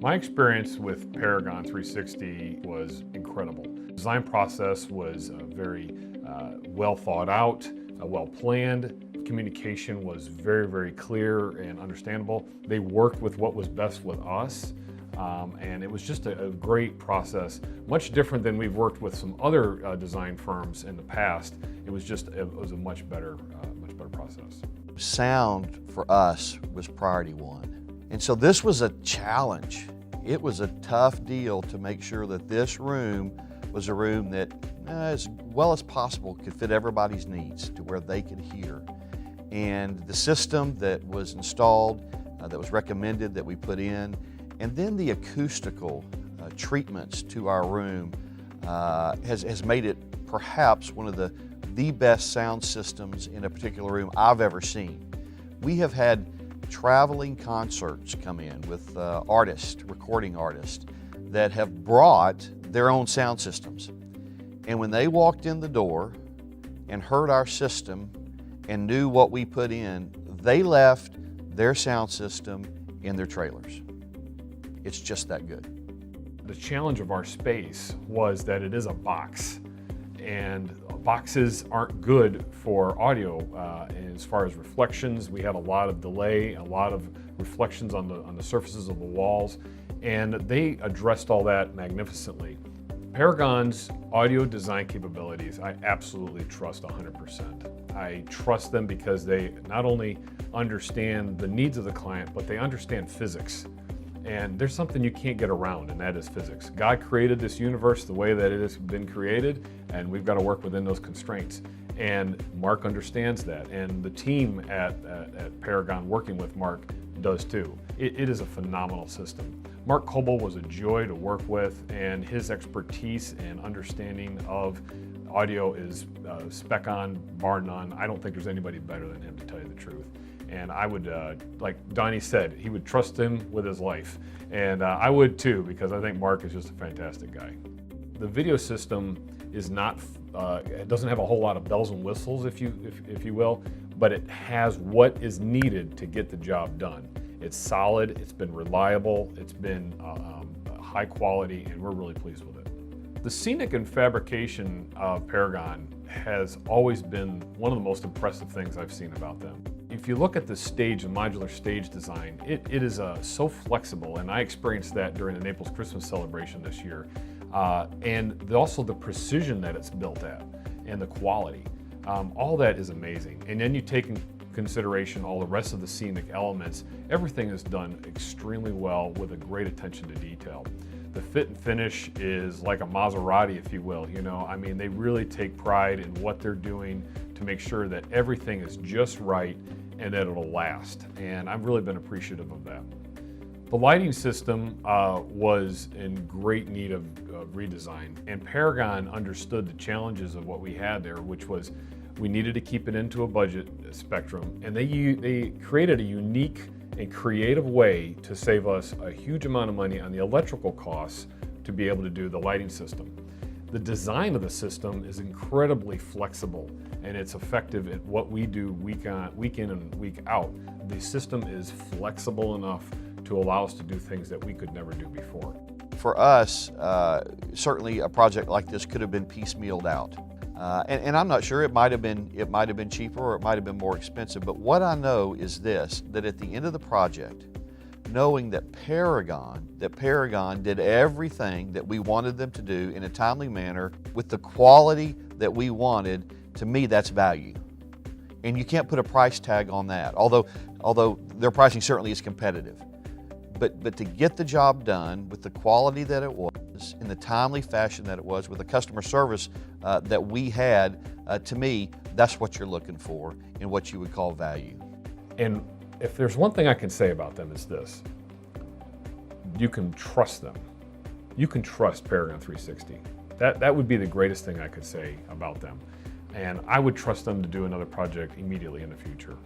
My experience with Paragon 360 was incredible. The design process was very well thought out, well planned. Communication was very, very clear and understandable. They worked with what was best with us, and it was just a great process. Much different than we've worked with some other design firms in the past. It was a much better process. Sound for us was priority one. And so this was a challenge. It was a tough deal to make sure that this room was a room that, as well as possible, could fit everybody's needs to where they could hear. And the system that was installed, that was recommended, that we put in, and then the acoustical treatments to our room has made it perhaps one of the best sound systems in a particular room I've ever seen. We have had traveling concerts come in with recording artists, that have brought their own sound systems. And when they walked in the door and heard our system and knew what we put in, they left their sound system in their trailers. It's just that good. The challenge of our space was that it is a box, and boxes aren't good for audio. As far as reflections, we had a lot of delay, a lot of reflections on the surfaces of the walls, and they addressed all that magnificently. Paragon's audio design capabilities, I absolutely trust 100%. I trust them because they not only understand the needs of the client, but they understand physics. And there's something you can't get around, and that is physics. God created this universe the way that it has been created, and we've got to work within those constraints. And Mark understands that, and the team at Paragon working with Mark does too. It is a phenomenal system. Mark Coble was a joy to work with, and his expertise and understanding of audio is spec on, bar none. I don't think there's anybody better than him, to tell you the truth. And I would, like Donnie said, he would trust him with his life. And I would too, because I think Mark is just a fantastic guy. The video system is not, it doesn't have a whole lot of bells and whistles, if you will, but it has what is needed to get the job done. It's solid, it's been reliable, it's been high quality, and we're really pleased with it. The scenic and fabrication of Paragon has always been one of the most impressive things I've seen about them. If you look at the stage, the modular stage design, it is so flexible, and I experienced that during the Naples Christmas celebration this year. And also the precision that it's built at, and the quality. All that is amazing. And then you take in consideration all the rest of the scenic elements. Everything is done extremely well with a great attention to detail. The fit and finish is like a Maserati, if you will. I mean, they really take pride in what they're doing to make sure that everything is just right and that it'll last. And I've really been appreciative of that. The lighting system was in great need of redesign, and Paragon understood the challenges of what we had there, which was we needed to keep it into a budget spectrum, and they created a unique and creative way to save us a huge amount of money on the electrical costs to be able to do the lighting system. The design of the system is incredibly flexible, and it's effective at what we do week in and week out. The system is flexible enough to allow us to do things that we could never do before. For us, certainly a project like this could have been piecemealed out. And I'm not sure, it might have been cheaper, or it might have been more expensive, but what I know is this, that at the end of the project, knowing that Paragon did everything that we wanted them to do in a timely manner with the quality that we wanted, to me that's value. And you can't put a price tag on that, although their pricing certainly is competitive. But to get the job done with the quality that it was, in the timely fashion that it was, with the customer service that we had, to me, that's what you're looking for in what you would call value. And if there's one thing I can say about them, is this: you can trust them. You can trust Paragon 360. That would be the greatest thing I could say about them. And I would trust them to do another project immediately in the future.